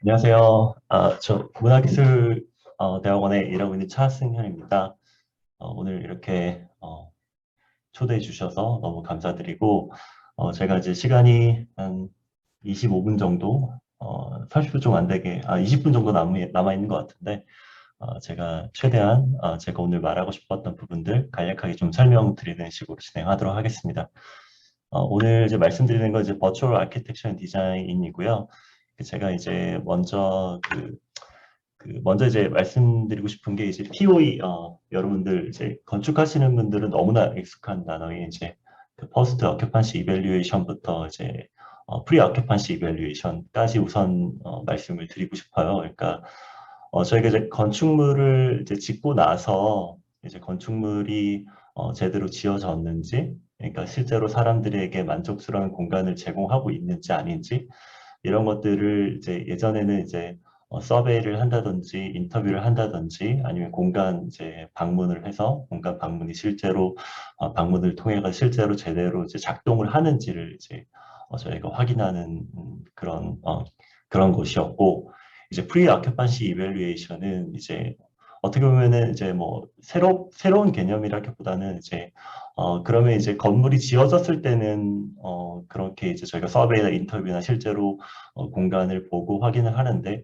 안녕하세요. 저 문화기술 대학원에 일하고 있는 차승현입니다. 오늘 이렇게 초대해 주셔서 너무 감사드리고 제가 이제 시간이 한 25분 정도, 30분 좀 안 되게, 20분 정도 남아 있는 것 같은데 제가 최대한 제가 오늘 말하고 싶었던 부분들 간략하게 좀 설명드리는 식으로 진행하도록 하겠습니다. 오늘 이제 말씀드리는 건 이제 버추얼 아키텍처 앤 디자인이고요. 제가 이제 먼저 이제 말씀드리고 싶은 게 이제 POE, 여러분들 이제 건축하시는 분들은 너무나 익숙한 단어인 이제 그 포스트 어큐판시 이밸류에이션부터 이제 프리 어큐판시 이밸류에이션까지 우선 말씀을 드리고 싶어요. 그러니까 저희가 이제 건축물을 이제 짓고 나서 이제 건축물이 제대로 지어졌는지, 그러니까 실제로 사람들에게 만족스러운 공간을 제공하고 있는지 아닌지 이런 것들을 이제 예전에는 이제 서베이를 한다든지 인터뷰를 한다든지 아니면 공간 이제 방문을 해서 공간 방문이 실제로 방문을 통해서 실제로 제대로 이제 작동을 하는지를 이제 저희가 확인하는 그런 것이었고 이제 프리 아큐판시 이밸류에이션은 이제 어떻게 보면은 이제 뭐 새로운 개념이라기보다는 이제 그러면 이제 건물이 지어졌을 때는 그렇게 이제 저희가 서베이나 인터뷰나 실제로 공간을 보고 확인을 하는데,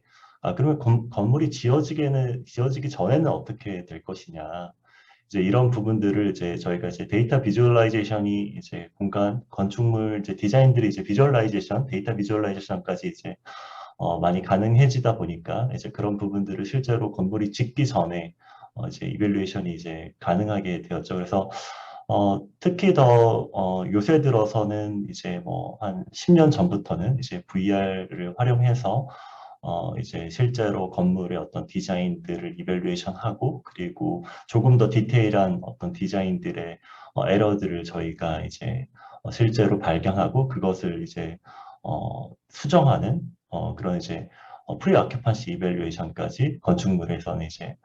그러면 건물이 지어지기 전에는 어떻게 될 것이냐. 이제 이런 부분들을 이제 저희가 이제 데이터 비주얼라이제이션이 이제 건축물 이제 디자인들이 이제 데이터 비주얼라이제이션까지 이제 많이 가능해지다 보니까 이제 그런 부분들을 실제로 건물이 짓기 전에 이제 이밸류에이션이 이제 가능하게 되었죠. 그래서 특히 더 요새 들어서는 이제 뭐 한 10년 전부터는 이제 VR을 활용해서 이제 실제로 건물의 어떤 디자인들을 이밸류에이션하고 그리고 조금 더 디테일한 어떤 디자인들의 에러들을 저희가 이제 실제로 발견하고 그것을 이제 수정하는 그런 이제 프리 아큐판시 이밸류에이션까지 건축물에서는 이제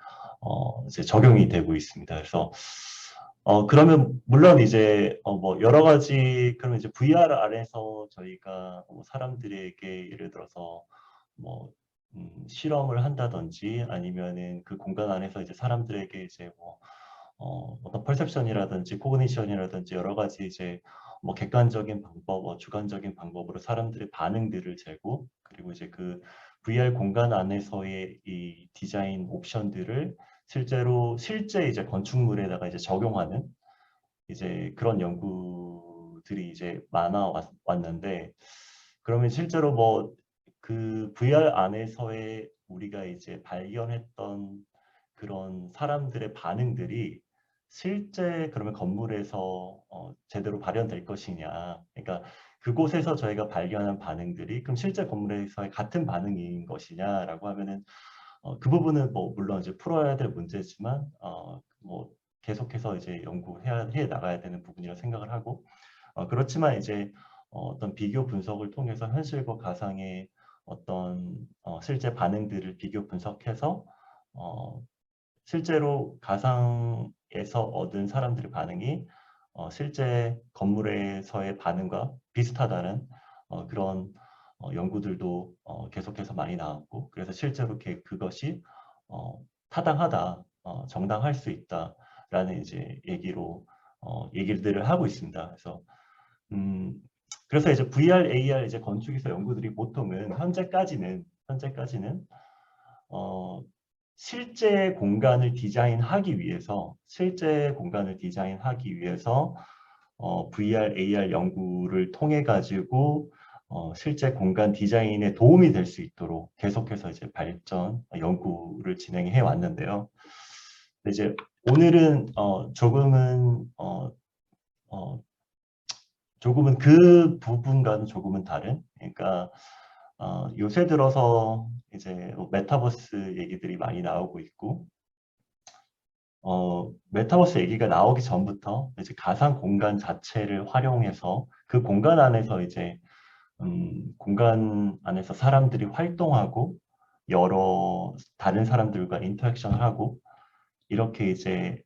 적용이 되고 있습니다. 그래서 그러면 물론 이제 뭐 여러 가지 그러면 이제 VR 안에서 저희가 사람들에게 예를 들어서 뭐 실험을 한다든지 아니면은 그 공간 안에서 이제 사람들에게 이제 뭐 어떤 퍼셉션이라든지 코그니션이라든지 여러 가지 이제 뭐 객관적인 방법, 주관적인 방법으로 사람들의 반응들을 재고 그리고 이제 그 VR 공간 안에서의 이 디자인 옵션들을 실제 이제 건축물에다가 이제 적용하는 이제 그런 연구들이 이제 많아 왔는데 그러면 실제로 뭐 그 VR 안에서의 우리가 이제 발견했던 그런 사람들의 반응들이 실제 그러면 건물에서 제대로 발현될 것이냐. 그러니까 그곳에서 저희가 발견한 반응들이 그럼 실제 건물에서의 같은 반응인 것이냐라고 하면은 그 부분은 뭐 물론 이제 풀어야 될 문제지만 뭐 계속해서 이제 해 나가야 되는 부분이라 생각을 하고 그렇지만 이제 어떤 비교 분석을 통해서 현실과 가상의 어떤 실제 반응들을 비교 분석해서 어, 실제로 가상에서 얻은 사람들의 반응이 실제 건물에서의 반응과 비슷하다는 그런 연구들도 계속해서 많이 나왔고 그래서 실제로 그것이 어, 타당하다, 정당할 수 있다라는 이제 얘기들을 하고 있습니다. 음, 그래서 이제 VR, AR 이제 건축에서 연구들이 보통은 현재까지는 어, 실제 공간을 디자인하기 위해서 VR, AR 연구를 통해 가지고 실제 공간 디자인에 도움이 될 수 있도록 계속해서 이제 연구를 진행해 왔는데요. 근데 이제 오늘은 어, 조금은 그 부분과는 조금은 다른, 그러니까 요새 들어서 이제 뭐 메타버스 얘기들이 많이 나오고 있고, 메타버스 얘기가 나오기 전부터 이제 가상 공간 자체를 활용해서 그 공간 안에서 사람들이 활동하고 여러 다른 사람들과 인터랙션을 하고 이렇게 이제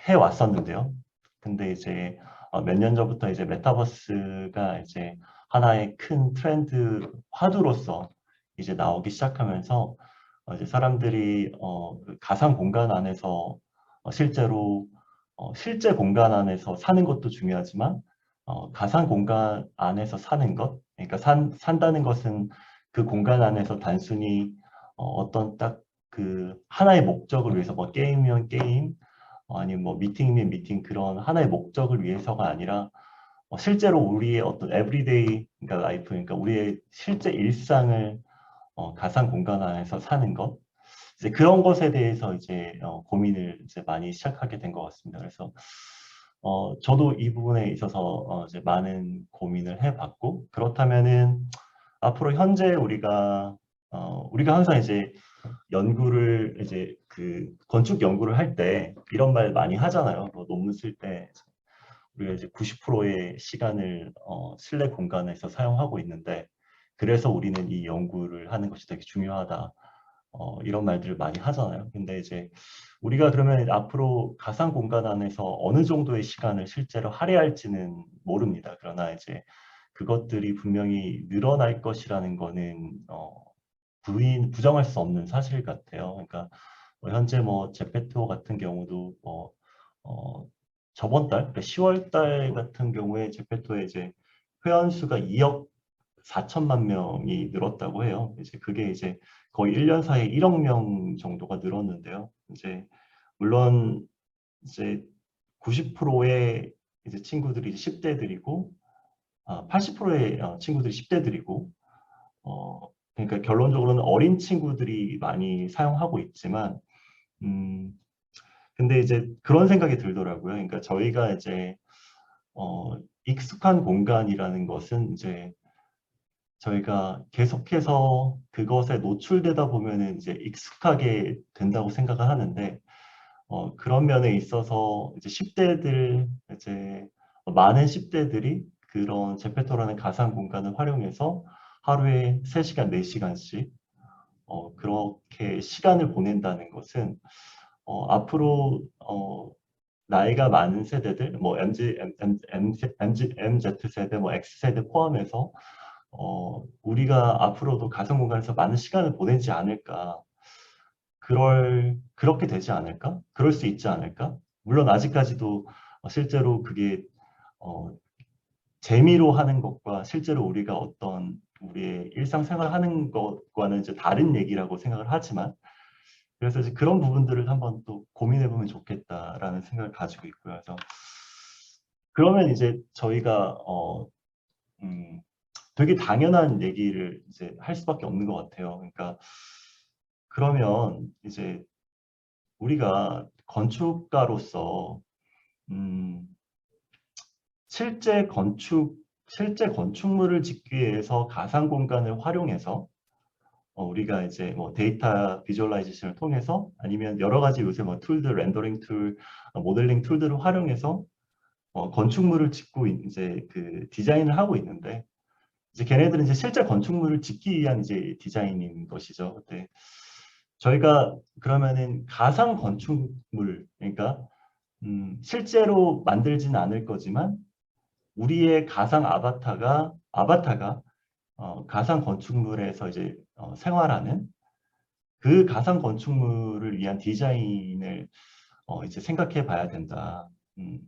해 왔었는데요. 근데 이제 몇 년 전부터 이제 메타버스가 이제 하나의 큰 트렌드 화두로서 이제 나오기 시작하면서 이제 사람들이 그 가상 공간 안에서 실제로 실제 공간 안에서 사는 것도 중요하지만 가상 공간 안에서 사는 것, 그러니까 산다는 것은 그 공간 안에서 단순히 어떤 딱 그 하나의 목적을 위해서 뭐 게임이면 게임, 아니면 뭐 미팅이면 미팅 그런 하나의 목적을 위해서가 아니라 실제로 우리의 어떤 에브리데이 그러니까 라이프 그러니까 우리의 실제 일상을 가상 공간 안에서 사는 것 이제 그런 것에 대해서 이제 고민을 이제 많이 시작하게 된 것 같습니다. 그래서 저도 이 부분에 있어서 이제 많은 고민을 해봤고 그렇다면은 앞으로 현재 우리가 항상 이제 연구를 이제 그 건축 연구를 할 때 이런 말 많이 하잖아요. 뭐 논문 쓸 때 우리가 이제 90%의 시간을 실내 공간에서 사용하고 있는데 그래서 우리는 이 연구를 하는 것이 되게 중요하다. 이런 말들을 많이 하잖아요. 근데 이제 우리가 그러면 앞으로 가상 공간 안에서 어느 정도의 시간을 실제로 할애할지는 모릅니다. 그러나 이제 그것들이 분명히 늘어날 것이라는 거는 부정할 수 없는 사실 같아요. 그러니까 현재 뭐 제페토 같은 경우도 어, 저번 달, 그러니까 10월 달 같은 경우에 제페토의 이제 회원 수가 2억 4천만 명이 늘었다고 해요. 이제 그게 이제 거의 1년 사이에 1억 명 정도가 늘었는데요. 이제 물론 이제 90%의 이제 친구들이 10대들이고 80%의 친구들이 10대들이고 그러니까 결론적으로는 어린 친구들이 많이 사용하고 있지만 음, 근데 이제 그런 생각이 들더라고요. 그러니까 저희가 이제 익숙한 공간이라는 것은 이제 저희가 계속해서 그것에 노출되다 보면은 이제 익숙하게 된다고 생각을 하는데 그런 면에 있어서 이제 10대들 이제 많은 10대들이 그런 제페토라는 가상 공간을 활용해서 하루에 3시간, 4시간씩 그렇게 시간을 보낸다는 것은 앞으로 나이가 많은 세대들, 뭐 MZ 세대, 뭐 X 세대 포함해서 우리가 앞으로도 가상 공간에서 많은 시간을 보내지 않을까? 그렇게 되지 않을까? 그럴 수 있지 않을까? 물론 아직까지도 실제로 그게 어, 재미로 하는 것과 실제로 우리가 어떤 우리의 일상생활 하는 것과는 이제 다른 얘기라고 생각을 하지만 그래서 이제 그런 부분들을 한번 또 고민해 보면 좋겠다라는 생각을 가지고 있고요. 그래서 그러면 이제 저희가 음, 되게 당연한 얘기를 이제 할 수밖에 없는 것 같아요. 그러니까 그러면 이제 우리가 건축가로서 음, 실제 건축물을 짓기 위해서 가상 공간을 활용해서 우리가 이제 뭐 데이터 비주얼라이제이션을 통해서 아니면 여러 가지 요새 뭐 툴들, 렌더링 툴, 모델링 툴들을 활용해서 건축물을 짓고 이제 그 디자인을 하고 있는데 이제 걔네들은 이제 실제 건축물을 짓기 위한 이제 디자인인 것이죠. 근데 저희가 그러면은 가상 건축물 그러니까 실제로 만들지는 않을 거지만 우리의 가상 아바타가 가상 건축물에서 이제 생활하는 그 가상 건축물을 위한 디자인을 이제 생각해 봐야 된다. 음,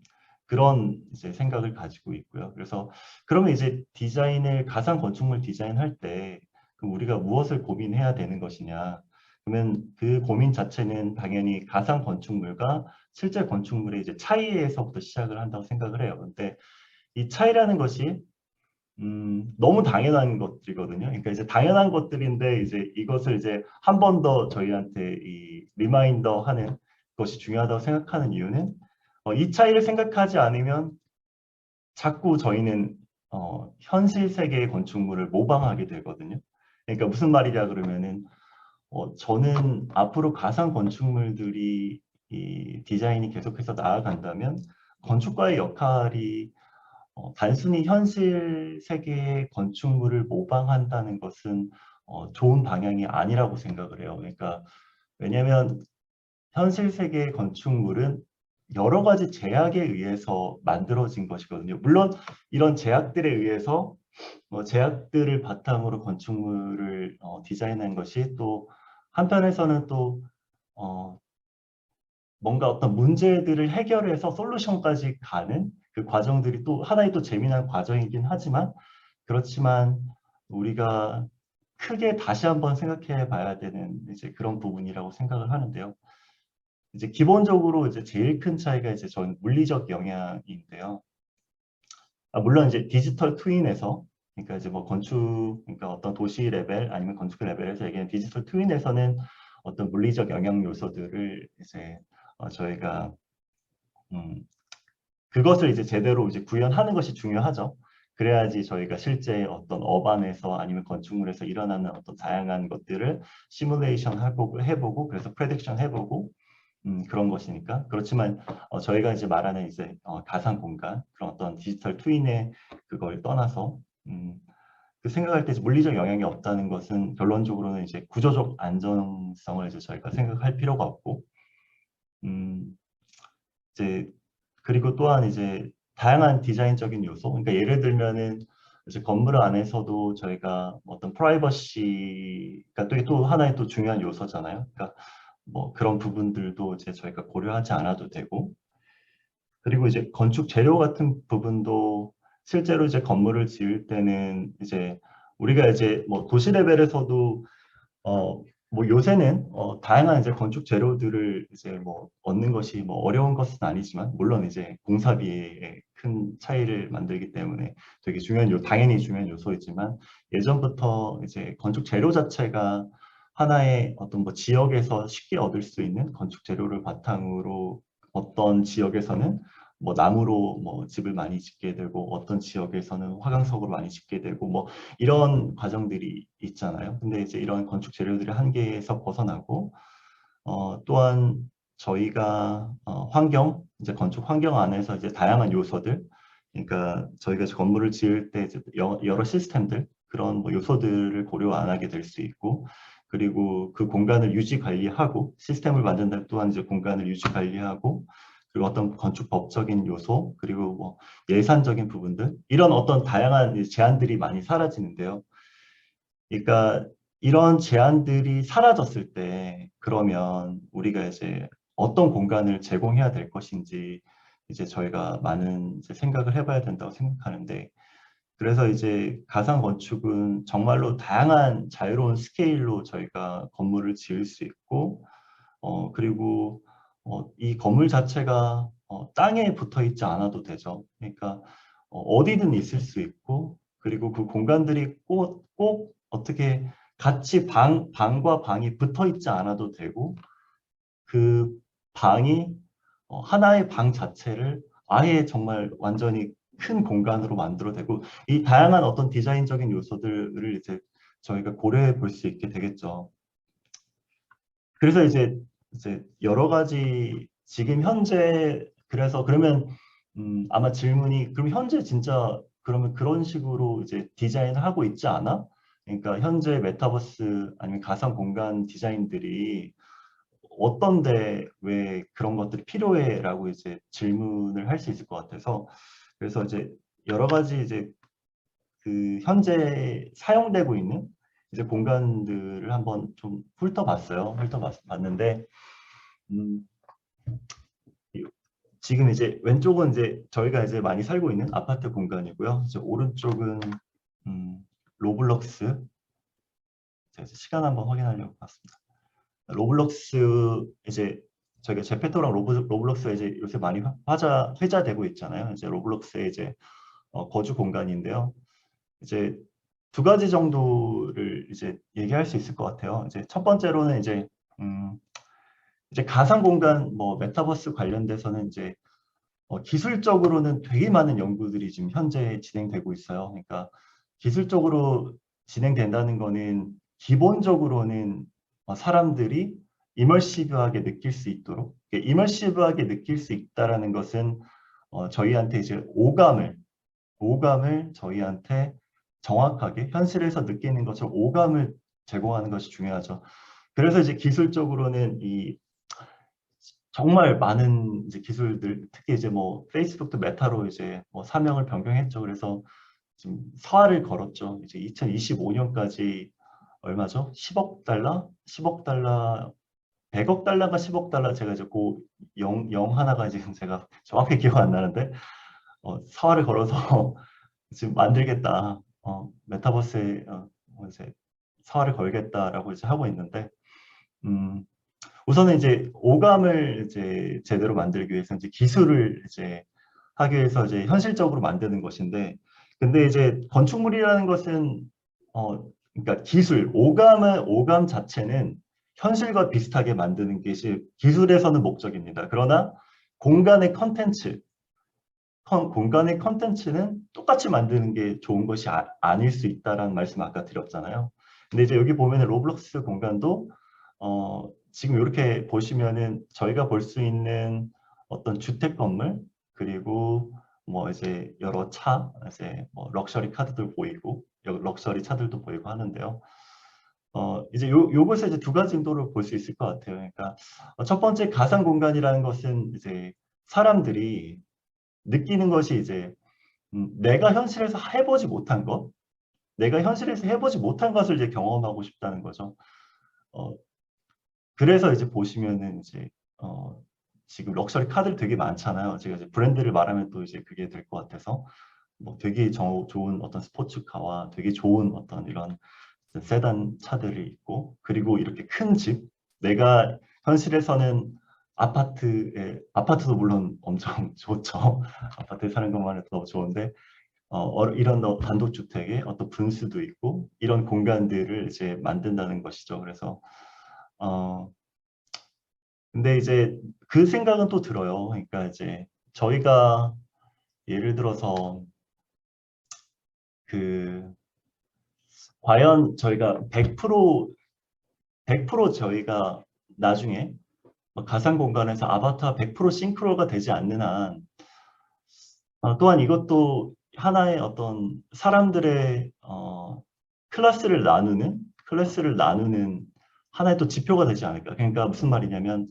그런 이제 생각을 가지고 있고요. 그래서 그러면 이제 가상 건축물 디자인할 때 그럼 우리가 무엇을 고민해야 되는 것이냐? 그러면 그 고민 자체는 당연히 가상 건축물과 실제 건축물의 이제 차이에서부터 시작을 한다고 생각을 해요. 근데 이 차이라는 것이 너무 당연한 것들이거든요. 그러니까 이제 당연한 것들인데 이제 이것을 이제 한 번 더 저희한테 이 리마인더 하는 것이 중요하다고 생각하는 이유는 이 차이를 생각하지 않으면 자꾸 저희는 현실 세계의 건축물을 모방하게 되거든요. 그러니까 무슨 말이냐 그러면은 저는 앞으로 가상 건축물들이 이 디자인이 계속해서 나아간다면 건축가의 역할이 단순히 현실 세계의 건축물을 모방한다는 것은 좋은 방향이 아니라고 생각을 해요. 그러니까 왜냐하면 현실 세계의 건축물은 여러 가지 제약에 의해서 만들어진 것이거든요. 물론 이런 제약들에 의해서 뭐 제약들을 바탕으로 건축물을 디자인한 것이 또 한편에서는 또 어, 뭔가 어떤 문제들을 해결해서 솔루션까지 가는 그 과정들이 또 하나의 또 재미난 과정이긴 하지만 그렇지만 우리가 크게 다시 한번 생각해 봐야 되는 이제 그런 부분이라고 생각을 하는데요. 이제 기본적으로 이제 제일 큰 차이가 이제 전 물리적 영향인데요. 물론 이제 디지털 트윈에서 그러니까 이제 뭐 건축 그러니까 어떤 도시 레벨 아니면 건축 레벨에서 얘기하는 디지털 트윈에서는 어떤 물리적 영향 요소들을 이제 저희가 음, 그것을 이제 제대로 이제 구현하는 것이 중요하죠. 그래야지 저희가 실제 어떤 업안에서 아니면 건축물에서 일어나는 어떤 다양한 것들을 시뮬레이션 해보고 그래서 프레딕션 해보고 그런 것이니까. 그렇지만 저희가 이제 말하는 이제 가상 공간 그런 어떤 디지털 트윈의 그걸 떠나서 그 생각할 때 물리적 영향이 없다는 것은 결론적으로는 이제 구조적 안정성을 이제 저희가 생각할 필요가 없고 음, 이제 그리고 또한 이제 다양한 디자인적인 요소, 그러니까 예를 들면은 이제 건물 안에서도 저희가 어떤 프라이버시가 또 하나의 또 중요한 요소잖아요. 그러니까 뭐 그런 부분들도 이제 저희가 고려하지 않아도 되고, 그리고 이제 건축 재료 같은 부분도 실제로 이제 건물을 지을 때는 이제 우리가 이제 뭐 도시 레벨에서도 뭐 요새는 다양한 이제 건축 재료들을 이제 뭐 얻는 것이 뭐 어려운 것은 아니지만 물론 이제 공사비에 큰 차이를 만들기 때문에 되게 당연히 중요한 요소이지만 예전부터 이제 건축 재료 자체가 하나의 어떤 뭐 지역에서 쉽게 얻을 수 있는 건축 재료를 바탕으로 어떤 지역에서는 뭐 나무로 뭐 집을 많이 짓게 되고 어떤 지역에서는 화강석으로 많이 짓게 되고 뭐 이런 과정들이 있잖아요. 근데 이제 이런 건축 재료들의 한계에서 벗어나고 또한 저희가 이제 건축 환경 안에서 이제 다양한 요소들, 그러니까 저희가 건물을 지을 때 이제 여러 시스템들 그런 뭐 요소들을 고려 안 하게 될 수 있고, 그리고 그 공간을 유지 관리하고 시스템을 만든다 또한 이제 공간을 유지 관리하고 그리고 어떤 건축법적인 요소 그리고 뭐 예산적인 부분들 이런 어떤 다양한 제한들이 많이 사라지는데요. 그러니까 이런 제한들이 사라졌을 때 그러면 우리가 이제 어떤 공간을 제공해야 될 것인지 이제 저희가 많은 이제 생각을 해봐야 된다고 생각하는데 그래서 이제 가상 건축은 정말로 다양한 자유로운 스케일로 저희가 건물을 지을 수 있고 그리고 이 건물 자체가 땅에 붙어 있지 않아도 되죠. 그러니까 어디든 있을 수 있고 그리고 그 공간들이 꼭 어떻게 같이 방과 방이 붙어 있지 않아도 되고 그 방이 하나의 방 자체를 아예 정말 완전히 큰 공간으로 만들어내고 이 다양한 어떤 디자인적인 요소들을 이제 저희가 고려해 볼 수 있게 되겠죠. 그래서 이제 여러 가지 지금 현재 그래서 그러면 아마 질문이 그럼 현재 진짜 그러면 그런 식으로 이제 디자인을 하고 있지 않아? 그러니까 현재 메타버스 아니면 가상 공간 디자인들이 어떤데 왜 그런 것들이 필요해?라고 이제 질문을 할 수 있을 것 같아서 그래서 이제 여러 가지 이제 그 현재 사용되고 있는 이제 공간들을 한번 좀 훑어봤어요. 훑어봤는데 음, 지금 이제 왼쪽은 이제 저희가 이제 많이 살고 있는 아파트 공간이고요. 이제 오른쪽은 음, 로블록스. 제가 이제 시간 한번 확인하려고 봤습니다. 로블록스 이제 저희가 제페토랑 로블록스가 이제 요새 많이 회자되고 있잖아요. 이제 로블록스의 이제 거주 공간인데요. 이제 두 가지 정도를 이제 얘기할 수 있을 것 같아요. 이제 첫 번째로는 음, 이제 가상 공간 뭐 메타버스 관련돼서는 이제 기술적으로는 되게 많은 연구들이 지금 현재 진행되고 있어요. 그러니까 기술적으로 진행된다는 거는 기본적으로는 사람들이 이머시브하게 느낄 수 있도록 이머시브하게 느낄 수 있다라는 것은 저희한테 이제 오감을 저희한테 정확하게 현실에서 느끼는 것처럼 오감을 제공하는 것이 중요하죠. 그래서 이제 기술적으로는 이 정말 많은 이제 기술들, 특히 이제 뭐 페이스북도 메타로 이제 뭐 사명을 변경했죠. 그래서 지금 사활을 걸었죠. 이제 2025년까지 얼마죠? 10억 달러? 10억 달러, 100억 달러가 10억 달러, 제가 이제 영 하나가 지금 제가 정확히 기억 안 나는데, 사활을 걸어서 지금 만들겠다. 메타버스에 이제 사활을 걸겠다라고 이제 하고 있는데, 음, 우선은 이제 오감을 이제 제대로 만들기 위해서 이제 기술을 이제 하기 위해서 이제 현실적으로 만드는 것인데, 근데 이제 건축물이라는 것은 그러니까 기술, 오감 자체는 현실과 비슷하게 만드는 것이 기술에서는 목적입니다. 그러나 공간의 컨텐츠, 공간의 컨텐츠는 똑같이 만드는 게 좋은 것이 아닐 수 있다라는 말씀 아까 드렸잖아요. 근데 이제 여기 보면은 로블록스 공간도 지금 이렇게 보시면은 저희가 볼 수 있는 어떤 주택 건물 그리고 뭐 이제 여러 차 이제 뭐 럭셔리 카드들 보이고 럭셔리 차들도 보이고 하는데요. 이제 요것에 이제 두 가지 정도를 볼 수 있을 것 같아요. 그러니까 첫 번째 가상 공간이라는 것은 이제 사람들이 느끼는 것이 이제 내가 현실에서 해보지 못한 것, 내가 현실에서 해보지 못한 것을 이제 경험하고 싶다는 거죠. 어, 그래서 이제 보시면은 이제 지금 럭셔리 카드를 되게 많잖아요. 제가 이제 브랜드를 말하면 또 이제 그게 될 것 같아서 뭐 되게 좋은 어떤 스포츠카와 되게 좋은 어떤 이런 세단 차들이 있고 그리고 이렇게 큰 집, 내가 현실에서는 아파트도 물론 엄청 좋죠. 아파트에 사는 것만 해도 너무 좋은데 이런 단독주택에 어떤 분수도 있고 이런 공간들을 이제 만든다는 것이죠. 그래서 어, 근데 이제 그 생각은 또 들어요. 그러니까 이제 저희가 예를 들어서 그 과연 저희가 100% 저희가 나중에 가상 공간에서 아바타 100% 싱크로가 되지 않는 한 또한 이것도 하나의 어떤 사람들의 클래스를 나누는 하나의 또 지표가 되지 않을까. 그러니까 무슨 말이냐면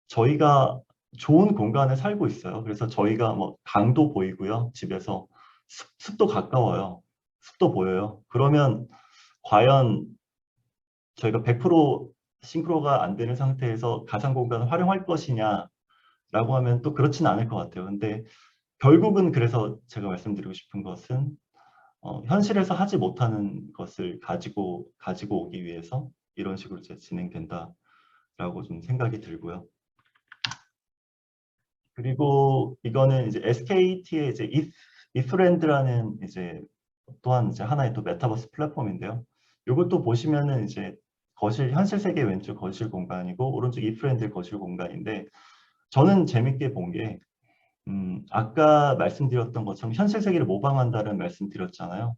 저희가 좋은 공간에 살고 있어요. 그래서 저희가 뭐 강도 보이고요. 집에서 숲도 가까워요. 숲도 보여요. 그러면 과연 저희가 100% 싱크로가 안 되는 상태에서 가상 공간을 활용할 것이냐라고 하면 또 그렇지는 않을 것 같아요. 근데 결국은 그래서 제가 말씀드리고 싶은 것은 현실에서 하지 못하는 것을 가지고 오기 위해서 이런 식으로 이제 진행된다라고 좀 생각이 들고요. 그리고 이거는 이제 SKT의 이제 이프랜드라는 이제 또한 이제 하나의 또 메타버스 플랫폼인데요. 이것도 보시면은 이제 현실 세계 왼쪽 거실 공간이고 오른쪽 이프랜드 거실 공간인데 저는 재밌게 본 게 아까 말씀드렸던 것처럼 현실 세계를 모방한다는 말씀드렸잖아요.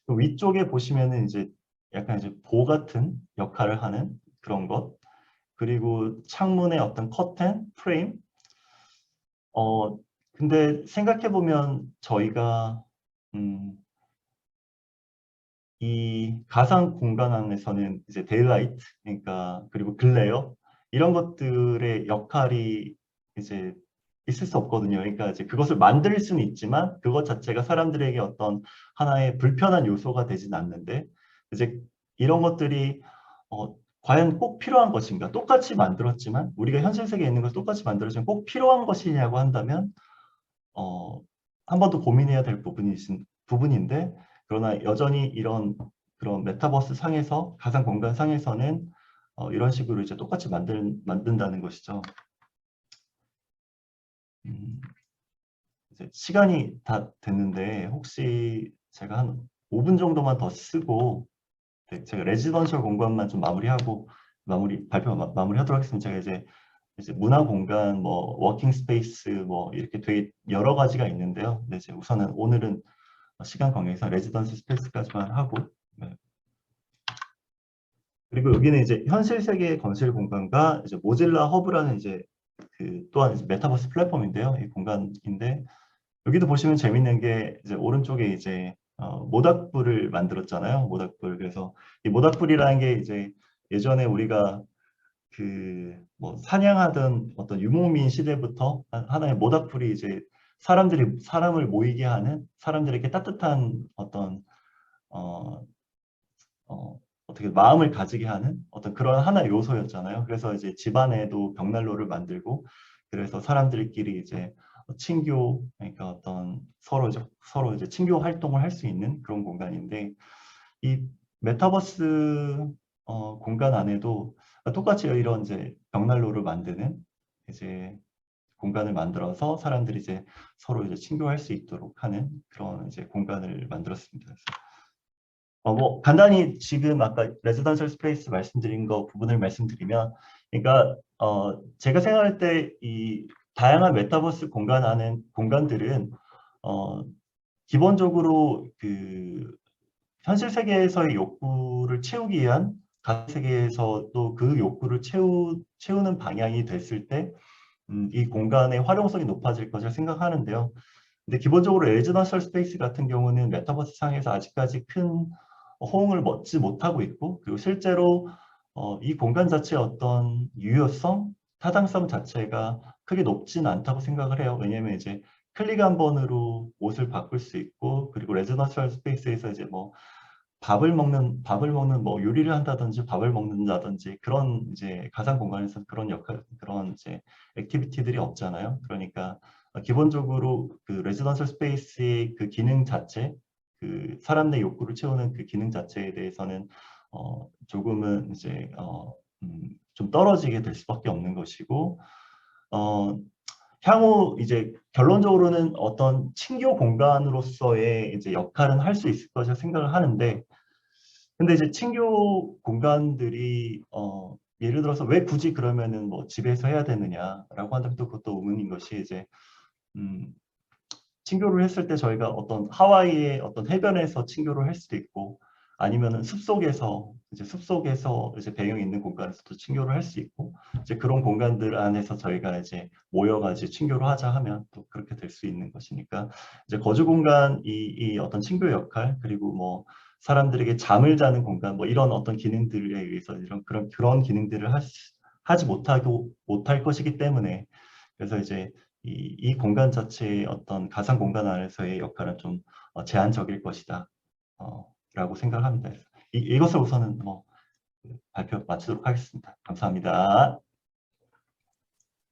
그 위쪽에 보시면은 이제 약간 이제 보 같은 역할을 하는 그런 것 그리고 창문의 어떤 커튼, 프레임 근데 생각해보면 저희가 음, 이 가상 공간 안에서는 이제 데일라이트, 그러니까 그리고 글레어 이런 것들의 역할이 이제 있을 수 없거든요. 그러니까 이제 그것을 만들 수는 있지만 그것 자체가 사람들에게 어떤 하나의 불편한 요소가 되진 않는데 이제 이런 것들이 과연 꼭 필요한 것인가? 똑같이 만들었지만 우리가 현실 세계에 있는 것을 똑같이 만들었지만 꼭 필요한 것이냐고 한다면 어, 한 번 더 고민해야 될 부분인데 그러나 여전히 이런 그런 메타버스 상에서 가상 공간 상에서는 이런 식으로 이제 똑같이 만든다는 것이죠. 음, 이제 시간이 다 됐는데 혹시 제가 한 5분 정도만 더 쓰고 네, 제가 레지던셜 공간만 좀 발표 마무리하도록 하겠습니다. 제가 이제 문화 공간, 뭐 워킹 스페이스, 뭐 이렇게 되게 여러 가지가 있는데요. 네, 이제 우선은 오늘은 시간 관계에서 레지던스 스페이스까지만 하고 네. 그리고 여기는 이제 현실 세계 건설 공간과 이제 모질라 허브라는 이제 그 또한 이제 메타버스 플랫폼인데요. 이 공간인데 여기도 보시면 재밌는 게 이제 오른쪽에 이제 모닥불을 만들었잖아요. 모닥불. 그래서 이 모닥불이라는 게 이제 예전에 우리가 그 뭐 사냥하던 어떤 유목민 시대부터 하나의 모닥불이 이제 사람을 모이게 하는, 사람들에게 따뜻한 어떤 어, 어떻게 마음을 가지게 하는 어떤 그런 하나의 요소였잖아요. 그래서 이제 집안에도 벽난로를 만들고, 그래서 사람들끼리 이제 친교, 그러니까 어떤 서로 이제 친교 활동을 할 수 있는 그런 공간인데, 이 메타버스 공간 안에도 똑같이 이런 이제 벽난로를 만드는 이제 공간을 만들어서 사람들이 이제 서로 이제 친교할 수 있도록 하는 그런 이제 공간을 만들었습니다. 뭐 간단히 지금 아까 레지던셜 스페이스 말씀드린 거 부분을 말씀드리면, 그러니까 제가 생각할 때 이 다양한 메타버스 공간 안에 공간들은 어, 기본적으로 그 현실 세계에서의 욕구를 채우기 위한 가상 세계에서도 그 욕구를 채우는 방향이 됐을 때, 이 공간의 활용성이 높아질 것을 생각하는데요. 근데 기본적으로 레지던셜 스페이스 같은 경우는 메타버스 상에서 아직까지 큰 호응을 얻지 못하고 있고, 그리고 실제로 이 공간 자체의 어떤 유효성, 타당성 자체가 크게 높지는 않다고 생각을 해요. 왜냐하면 이제 클릭 한 번으로 옷을 바꿀 수 있고, 그리고 레지던셜 스페이스에서 이제 뭐 밥을 먹는 뭐 요리를 한다든지 밥을 먹는다든지 그런 이제 가상 공간에서 그런 그런 이제 액티비티들이 없잖아요. 그러니까 기본적으로 그 레지던셜 스페이스의 그 기능 자체, 그 사람 내 욕구를 채우는 그 기능 자체에 대해서는 조금은 이제 좀 떨어지게 될 수밖에 없는 것이고, 어, 향후 이제 결론적으로는 어떤 친교 공간으로서의 이제 역할은 할 수 있을 것이라 생각을 하는데, 근데 이제 친교 공간들이 예를 들어서 왜 굳이 그러면은 뭐 집에서 해야 되느냐라고 한다면 또 그것도 의문인 것이, 이제 음, 친교를 했을 때 저희가 어떤 하와이의 어떤 해변에서 친교를 할 수도 있고, 아니면은 숲속에서 이제 배경이 있는 공간에서도 친교를 할 수 있고, 이제 그런 공간들 안에서 저희가 이제 모여가지고 친교를 하자 하면 또 그렇게 될 수 있는 것이니까, 이제 거주 공간 이 어떤 친교 역할, 그리고 뭐 사람들에게 잠을 자는 공간, 뭐 이런 어떤 기능들에 의해서 이런 그런 기능들을 하지 못할 것이기 때문에, 그래서 이제 이 공간 자체의 어떤 가상 공간 안에서의 역할은 좀 제한적일 것이다 라고 생각합니다. 이것을 우선은 뭐 발표 마치도록 하겠습니다. 감사합니다.